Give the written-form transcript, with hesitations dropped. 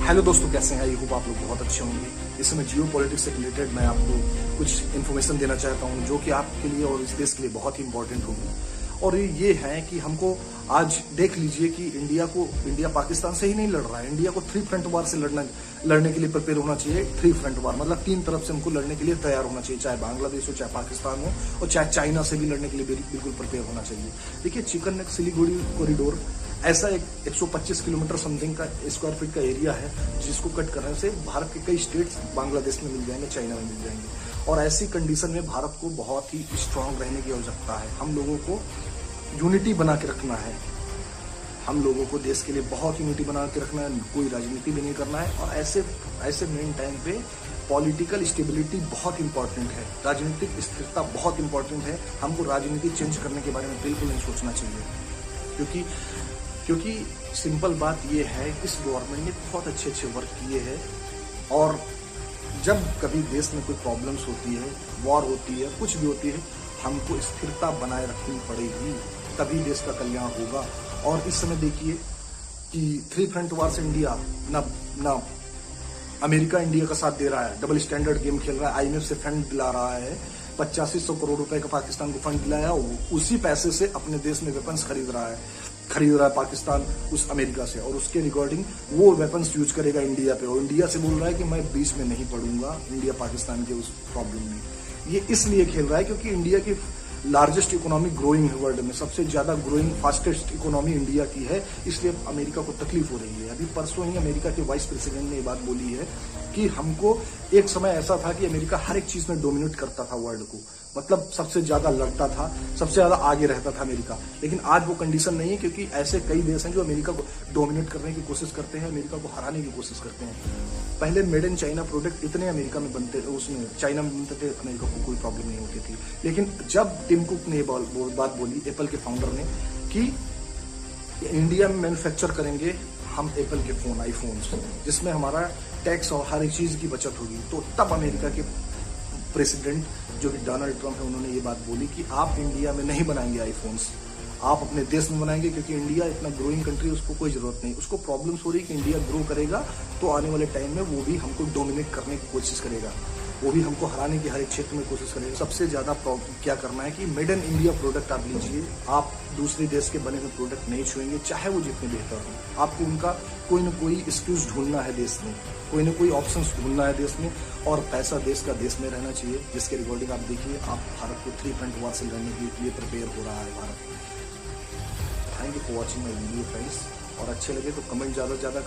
Hello दोस्तों, कैसे हैं? आई होप आप लोग बहुत अच्छे होंगे। इस समय जियो पॉलिटिक्स से रिलेटेड मैं आपको कुछ इन्फॉर्मेशन देना चाहता हूं जो कि आपके लिए और इस देश के लिए बहुत ही इंपॉर्टेंट होगी। और ये है कि हमको आज देख लीजिए कि इंडिया पाकिस्तान से ही नहीं लड़ रहा है। इंडिया को 3 फ्रंट वार से लड़ने के लिए प्रिपेयर होना चाहिए। 3 फ्रंट वार मतलब 3 तरफ से हमको लड़ने के लिए तैयार होना चाहिए, चाहे बांग्लादेश हो, चाहे पाकिस्तान हो, और चाहे चाइना से भी लड़ने के लिए बिल्कुल प्रिपेयर होना चाहिए। देखिए, चिकन नेक सिलीगुड़ी कॉरिडोर ऐसा एक 125 किलोमीटर समथिंग का स्क्वायर फीट का एरिया है जिसको कट करने से भारत के कई स्टेट्स बांग्लादेश में मिल जाएंगे, चाइना में मिल जाएंगे। और ऐसी कंडीशन में भारत को बहुत ही स्ट्रांग रहने की आवश्यकता है। हम लोगों को यूनिटी बना के रखना है। हम लोगों को देश के लिए बहुत यूनिटी बना के रखना है, कोई राजनीति भी नहीं करना है। और ऐसे मेन टाइम पे पॉलिटिकल स्टेबिलिटी बहुत इंपॉर्टेंट है, राजनीतिक स्थिरता बहुत इंपॉर्टेंट है। हमको राजनीति चेंज करने के बारे में बिल्कुल नहीं सोचना चाहिए, क्योंकि सिंपल बात यह है, इस गवर्नमेंट ने बहुत अच्छे वर्क किए हैं। और जब कभी देश में कोई प्रॉब्लम्स होती है, वॉर होती है, कुछ भी होती है, हमको स्थिरता बनाए रखनी पड़ेगी, तभी देश का कल्याण होगा। और इस समय देखिए कि 3 फ्रंट वार से इंडिया ना अमेरिका इंडिया का साथ दे रहा है, डबल स्टैंडर्ड गेम खेल रहा है, IMF से फंड दिला रहा है, 8500 करोड़ रुपए का पाकिस्तान को फंड दिलाया, उसी पैसे से अपने देश में वेपन्स खरीद रहा है पाकिस्तान उस अमेरिका से, और उसके रिगार्डिंग वो वेपन्स यूज करेगा इंडिया पे। और इंडिया से बोल रहा है कि मैं बीच में नहीं पड़ूंगा इंडिया पाकिस्तान के उस प्रॉब्लम में। ये इसलिए खेल रहा है क्योंकि इंडिया की लार्जेस्ट इकोनॉमी ग्रोइंग है वर्ल्ड में, सबसे ज्यादा ग्रोइंग फास्टेस्ट इकोनॉमी इंडिया की है, इसलिए अमेरिका को तकलीफ हो रही है। अभी परसों ही अमेरिका के वाइस प्रेसिडेंट ने ये बात बोली है कि हमको एक समय ऐसा था कि अमेरिका हर एक चीज में डोमिनेट करता था वर्ल्ड को, मतलब सबसे ज्यादा लड़ता था, सबसे ज्यादा आगे रहता था अमेरिका। लेकिन आज वो कंडीशन नहीं है, क्योंकि ऐसे कई देश हैं जो अमेरिका को डोमिनेट करने की कोशिश करते हैं, अमेरिका को हराने की कोशिश करते हैं। पहले मेड इन चाइना प्रोडक्ट इतने अमेरिका में बनते थे, उसमें चाइना में बनते थे, अमेरिका को कोई प्रॉब्लम नहीं होती थी। लेकिन जब टिम कुक ने बात बोली, एप्पल के फाउंडर ने, कि इंडिया में मैन्युफैक्चर करेंगे हम एप्पल के फोन, आईफोन्स, जिसमें हमारा टैक्स और हर एक चीज की बचत होगी, तो तब अमेरिका के प्रेसिडेंट जो कि डोनाल्ड ट्रंप है, उन्होंने ये बात बोली कि आप इंडिया में नहीं बनाएंगे आईफोन्स, आप अपने देश में बनाएंगे, क्योंकि इंडिया इतना ग्रोइंग कंट्री है, उसको कोई जरूरत नहीं। उसको प्रॉब्लम्स हो रही है कि इंडिया ग्रो करेगा तो आने वाले टाइम में वो भी हमको डोमिनेट करने की कोशिश करेगा, वो भी हमको हराने की हर एक क्षेत्र में कोशिश करेगा। सबसे ज्यादा क्या करना है कि मेड इन इंडिया प्रोडक्ट आप लीजिए, आप दूसरे देश के बने हुए प्रोडक्ट नहीं छुएंगे, चाहे वो जितने बेहतर हो। आपको उनका कोई ना कोई एक्सक्यूज ढूंढना है देश में, कोई ना कोई ऑप्शंस ढूंढना है देश में, और पैसा देश का देश में रहना चाहिए, जिसके रिकॉर्डिंग आप देखिए। आप भारत को 3 फ्रंट वार से लड़ने के लिए प्रिपेयर हो रहा है Bharat. Thank you for watching my video friends, और अच्छे लगे तो कमेंट ज्यादा करना।